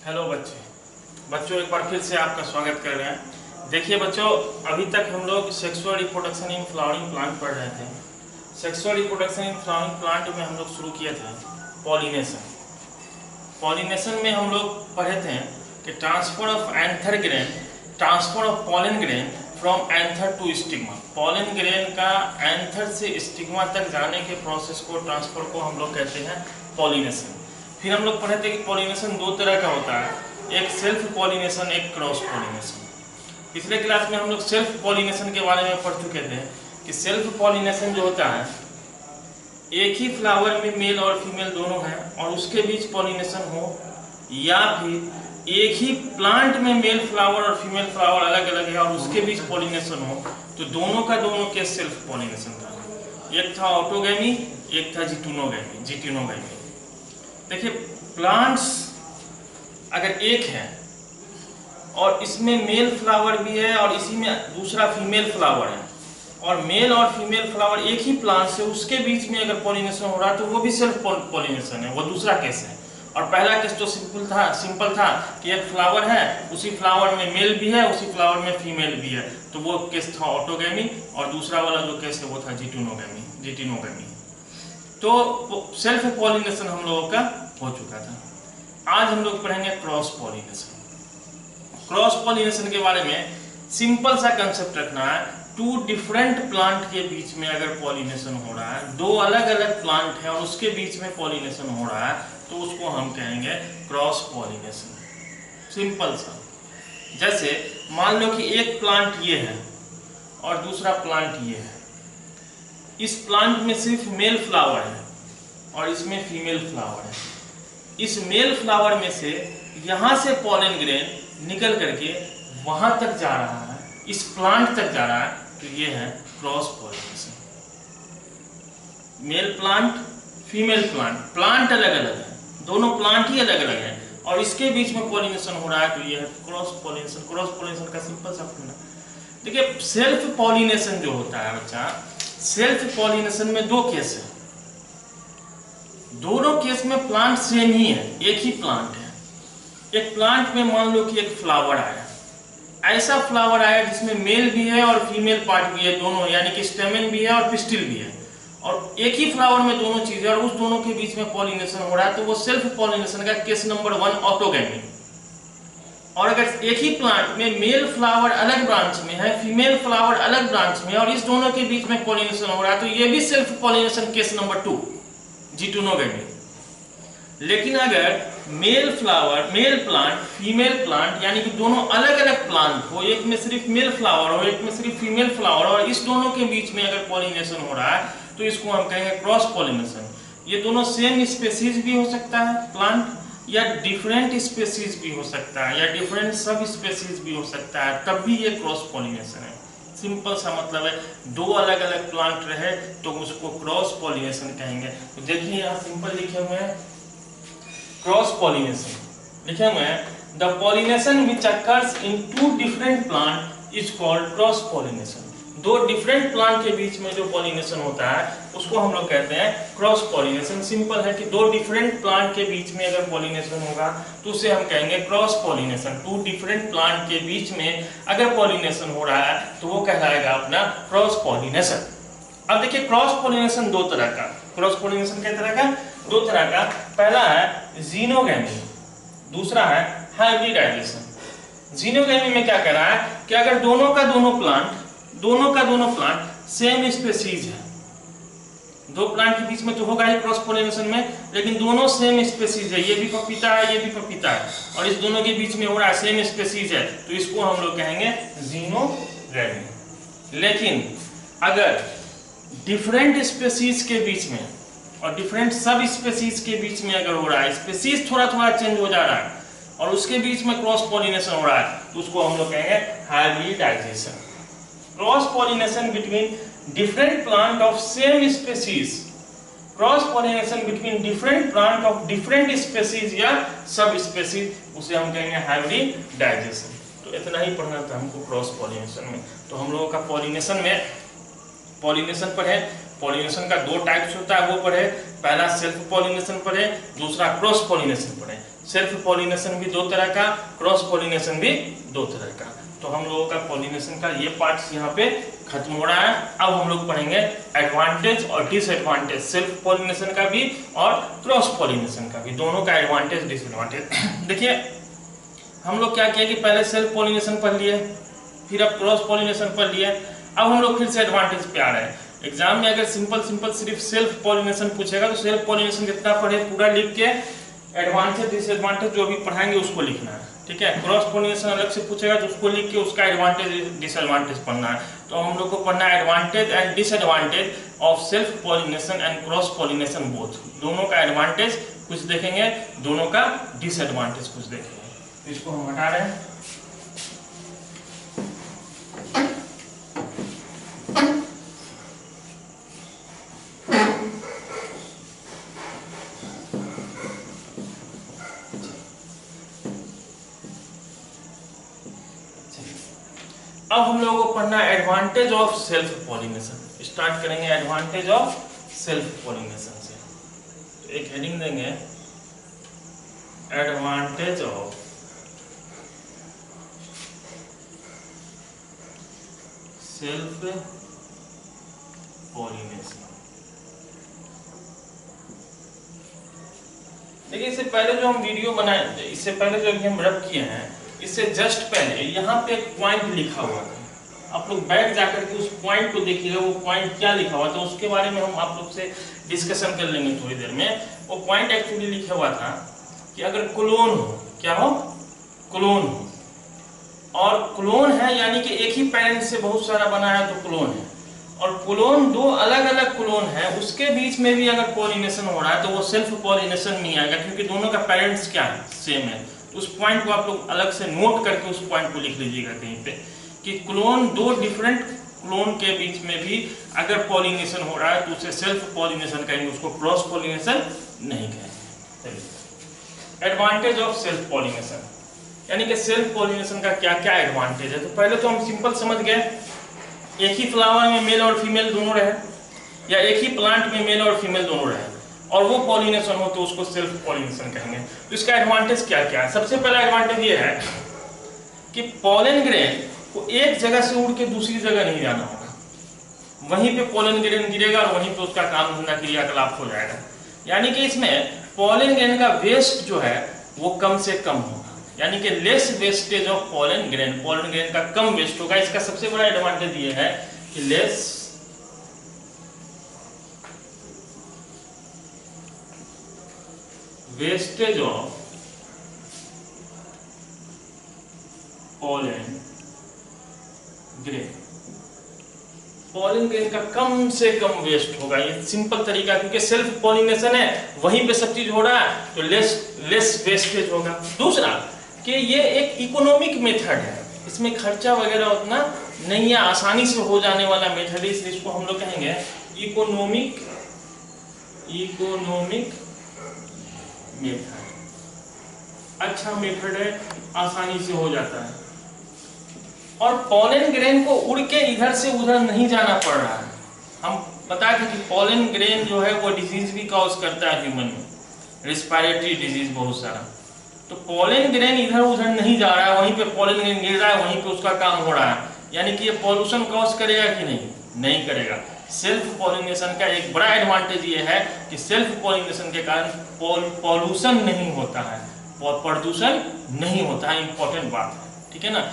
Hello बच्चों एक बार फिर से आपका स्वागत कर रहे हैं। देखिए बच्चों, अभी तक हम लोग sexual reproduction in flowering plant पढ़ रहे थे। Sexual reproduction in flowering plant में हम लोग शुरू किए थे पॉलिनेशन। पॉलिनेशन में हम लोग पढ़े थे कि transfer of anther grain, transfer of pollen grain from anther to stigma. Pollen grain का एंथर से स्टिग्मा तक जाने के प्रोसेस को, ट्रांसफर को हम लोग कहते हैं पॉलिनेशन। फिर हम लोग पढ़े थे कि पॉलिनेशन दो तरह का होता है, एक सेल्फ पॉलिनेशन, एक क्रॉस पॉलिनेशन। पिछले क्लास में हम लोग सेल्फ पॉलिनेशन के बारे में पढ़ चुके थे कि सेल्फ पॉलिनेशन जो होता है, एक ही फ्लावर में मेल और फीमेल दोनों हैं और उसके बीच पॉलिनेशन हो, या फिर एक ही प्लांट में मेल फ्लावर और फीमेल फ्लावर अलग अलग है और उसके बीच पॉलिनेशन हो, तो दोनों का दोनों केस सेल्फ पॉलिनेशन था। एक था ऑटोगैमी, एक था जिटिनोगैमी। देखिए, प्लांट्स अगर एक है और इसमें मेल फ्लावर भी है और इसी में दूसरा फीमेल फ्लावर है, और मेल और फीमेल फ्लावर एक ही प्लांट से, उसके बीच में अगर पॉलिनेशन हो रहा है तो वो भी सेल्फ पॉलिनेशन है, वो दूसरा केस है। और पहला केस तो सिंपल था कि एक फ्लावर है, उसी फ्लावर में मेल भी है, उसी फ्लावर में फीमेल भी है, तो वो केस था ऑटोगैमी। और दूसरा वाला जो केस है वो था जिटिनोगैमी। तो सेल्फ पॉलिनेशन हम लोगों का हो चुका था। आज हम लोग पढ़ेंगे क्रॉस पॉलिनेशन। क्रॉस पॉलिनेशन के बारे में सिंपल सा कंसेप्ट रखना है, टू डिफरेंट प्लांट के बीच में अगर पॉलिनेशन हो रहा है, दो अलग अलग प्लांट है और उसके बीच में पॉलिनेशन हो रहा है, तो उसको हम कहेंगे क्रॉस पॉलिनेशन। सिंपल सा, जैसे मान लो कि एक प्लांट ये है और दूसरा प्लांट ये है। इस प्लांट में सिर्फ मेल फ्लावर है और इसमें फीमेल फ्लावर है। इस मेल फ्लावर में से यहां से पॉलन ग्रेन निकल करके वहां तक जा रहा है, इस प्लांट तक जा रहा है, तो ये है cross pollination. Male plant, female plant, plant अलग अलग है, दोनों प्लांट ही अलग अलग है और इसके बीच में पॉलिनेशन हो रहा है, तो ये है क्रॉस पॉलिनेशन। क्रॉस पॉलिनेशन का सिंपल सा फॉर्मूला देखिए, सेल्फ पॉलिनेशन जो होता है बच्चा, सेल्फ पॉलिनेशन में दो केस है। दोनों केस में प्लांट सेम ही है, एक ही प्लांट है। एक प्लांट में मान लो कि एक फ्लावर आया, ऐसा फ्लावर आया जिसमें मेल भी है और फीमेल पार्ट भी है, दोनों, यानी कि स्टेमन भी है और पिस्टिल भी है, और एक ही फ्लावर में दोनों चीजें और उस दोनों के बीच में पॉलिनेशन हो रहा है, तो वो सेल्फ पॉलिनेशन का केस नंबर 1 ऑटोगैमी। और अगर एक ही प्लांट में मेल फ्लावर अलग ब्रांच में है, फीमेल फ्लावर अलग ब्रांच में है और इस दोनों के बीच में पॉलिनेशन हो रहा है, तो ये भी सेल्फ पॉलिनेशन केस नंबर 2 जिटिनोगैमी। लेकिन अगर male flower, male plant, female plant, यानी कि दोनों अलग अलग प्लांट हो, एक में सिर्फ मेल फ्लावर हो, एक में सिर्फ फीमेल फ्लावर हो, और इस दोनों के बीच में अगर पॉलिनेशन हो रहा है, तो इसको हम कहेंगे क्रॉस पॉलिनेशन। ये दोनों सेम स्पेसीज भी हो सकता है प्लांट, या डिफरेंट स्पेसीज भी हो सकता है, या डिफरेंट सब स्पेसीज भी हो सकता है, तब भी ये क्रॉस पॉलिनेशन है। सिंपल सा मतलब है, दो अलग अलग प्लांट रहे तो उसको क्रॉस पॉलिनेशन कहेंगे। तो देखिए यहाँ सिंपल लिखे हुए हैं क्रॉस पॉलिनेशन, लिखे हुए हैं the pollination which occurs in two different plant is called cross pollination. दो डिफरेंट प्लांट के बीच में जो पॉलिनेशन होता है उसको हम लोग कहते हैं क्रॉस पॉलिनेशन। सिंपल है कि दो डिफरेंट प्लांट के बीच में अगर पॉलिनेशन होगा तो उसे हम कहेंगे cross pollination. Two different plant के बीच में अगर पॉलिनेशन हो रहा है तो वो कहलाएगा अपना क्रॉस पॉलिनेशन। अब देखिए, क्रॉस पॉलिनेशन दो तरह का, क्रॉस पॉलिनेशन किस तरह का? दो तरह का। पहला है जीनोगैमी, दूसरा है हाइब्रिडाइजेशन। जीनोगैमी में क्या कर रहा है कि अगर दोनों का दोनों प्लांट सेम स्पेसीज है, दो प्लांट के बीच में तो होगा ही क्रॉस पॉलिनेशन में, लेकिन दोनों सेम स्पेसीज है, ये भी पपीता है, ये भी पपीता है, और इस दोनों के बीच में हो रहा है, सेम स्पेसीज है, तो इसको हम लोग कहेंगे जीनोगैमी। लेकिन अगर डिफरेंट स्पेसीज के बीच में और डिफरेंट सब स्पेसीज के बीच में अगर हो रहा है, स्पेसीज थोड़ा थोड़ा चेंज हो जा रहा है और उसके बीच में क्रॉस पॉलिनेशन हो रहा है, तो उसको हम लोग कहेंगे hybridization. Cross pollination between different plant of same species, cross pollination between different plant of different species या सब species, उसे हम कहेंगे हाइब्रिडाइजेशन। तो इतना ही पढ़ना था हमको क्रॉस पॉलिनेशन में। तो हम लोगों का पॉलिनेशन पढ़े, पॉलिनेशन का दो टाइप्स होता है वो पढ़े, पहला सेल्फ पॉलिनेशन पढ़े, दूसरा क्रॉस पॉलिनेशन पढ़े। सेल्फ पॉलिनेशन भी 2 तरह का, क्रॉस पॉलिनेशन भी 2 तरह का। तो हम लोगों का पॉलिनेशन का ये पार्ट यहाँ पे खत्म हो रहा है। अब हम लोग पढ़ेंगे एडवांटेज और डिसएडवांटेज, सेल्फ पॉलिनेशन का भी और क्रॉस पॉलिनेशन का भी, दोनों का एडवांटेज डिसएडवांटेज। देखिए हम लोग क्या किया कि पहले सेल्फ पॉलिनेशन पढ़ लिए, फिर अब क्रॉस पॉलिनेशन पढ़ लिए, अब हम लोग फिर से एडवांटेज पे आ रहे हैं। एग्जाम में अगर सिंपल सिर्फ सेल्फ पॉलिनेशन पूछेगा तो सेल्फ पॉलिनेशन जितना पढ़े पूरा लिख के एडवांटेज डिसएडवांटेज जो भी पढ़ाएंगे उसको लिखना है, ठीक है। क्रॉस पॉलिनेशन अलग से पूछेगा तो उसको लिख के उसका एडवांटेज डिसएडवांटेज पढ़ना है। तो हम लोग को पढ़ना है advantage and disadvantage of self pollination and cross pollination both. दोनों का एडवांटेज कुछ देखेंगे, दोनों का डिसएडवांटेज कुछ देखेंगे। इसको हम हटा रहे हैं। अब हम लोगों को पढ़ना है advantage of self pollination. Start करेंगे एडवांटेज ऑफ सेल्फ पॉलिनेशन से। तो एक हेडिंग देंगे एडवांटेज ऑफ सेल्फ पॉलिनेशन। देखिए इससे पहले जो हम वीडियो बनाए, इससे पहले जो हम रब किए हैं, इससे जस्ट पहले यहाँ पे एक पॉइंट लिखा हुआ था। आप लोग बैठ जाकर के उस पॉइंट को देखिएगा, वो पॉइंट क्या लिखा हुआ था उसके बारे में हम आप लोग से डिस्कशन कर लेंगे थोड़ी देर में। वो पॉइंट एक्चुअली लिखा हुआ था कि अगर क्लोन हो, क्या हो, क्लोन हो, और क्लोन है यानी कि एक ही पेरेंट से बहुत सारा बना है तो क्लोन है, और क्लोन 2 अलग अलग क्लोन है, उसके बीच में भी अगर पॉलिनेशन हो रहा है तो वो सेल्फ पॉलिनेशन नहीं आएगा, क्योंकि दोनों का पेरेंट्स क्या है, सेम है। उस पॉइंट को आप लोग अलग से नोट करके उस पॉइंट को लिख लीजिएगा कहीं पे कि क्लोन 2 डिफरेंट क्लोन के बीच में भी अगर पॉलिनेशन हो रहा है तो उसे सेल्फ पॉलिनेशन कहेंगे, उसको क्रॉस पॉलिनेशन नहीं कहेंगे। एडवांटेज ऑफ सेल्फ पॉलिनेशन यानी कि सेल्फ पॉलिनेशन का क्या क्या एडवांटेज है। तो पहले तो हम सिंपल समझ गए, एक ही फ्लावर में मेल और फीमेल दोनों रहे, या एक ही प्लांट में मेल और फीमेल दोनों रहे और वो पॉलिनेशन हो तो उसको सेल्फ पॉलिनेशन कहेंगे। तो इसका एडवांटेज क्या क्या है। सबसे पहला एडवांटेज ये है कि पॉलन ग्रेन को एक जगह से उड़ के दूसरी जगह नहीं जाना होगा, वहीं पे पॉलन ग्रेन गिरेगा और वहीं पे उसका काम धंधा क्रियाकलाप हो जाएगा। यानी कि इसमें पॉलन ग्रेन का वेस्ट जो है वो कम से कम होगा, यानी कि less wastage of pollen grain, pollen grain का कम वेस्ट होगा। इसका सबसे बड़ा एडवांटेज ये है कि less wastage of pollen grain, pollen grain का कम से कम वेस्ट होगा। ये सिंपल तरीका, क्योंकि सेल्फ पॉलिनेशन है, वहीं पे सब चीज हो रहा है तो लेस वेस्टेज होगा। दूसरा कि ये एक इकोनॉमिक मेथड है, इसमें खर्चा वगैरह उतना नहीं है, आसानी से हो जाने वाला मेथड है, इसलिए इसको हम लोग कहेंगे इकोनॉमिक मेथड। अच्छा मेथड है, आसानी से हो जाता है, और पॉलन ग्रेन को उड़ के इधर से उधर नहीं जाना पड़ रहा है। हम बता दें कि पॉलन ग्रेन जो है वो डिजीज भी कॉज करता है ह्यूमन में, रेस्पिरेटरी डिजीज बहुत सारा। तो पॉलन ग्रेन इधर उधर नहीं जा रहा है, वहीं पे पॉलन ग्रेन गिर रहा है, वहीं पे उसका काम हो रहा है, यानी कि ये पॉल्यूशन कॉज करेगा कि नहीं करेगा। सेल्फ पॉलिनेशन का एक बड़ा एडवांटेज ये है कि सेल्फ पॉलिनेशन के कारण पॉल्यूशन नहीं होता है, प्रदूषण नहीं होता है, इंपॉर्टेंट बात है, ठीक है ना।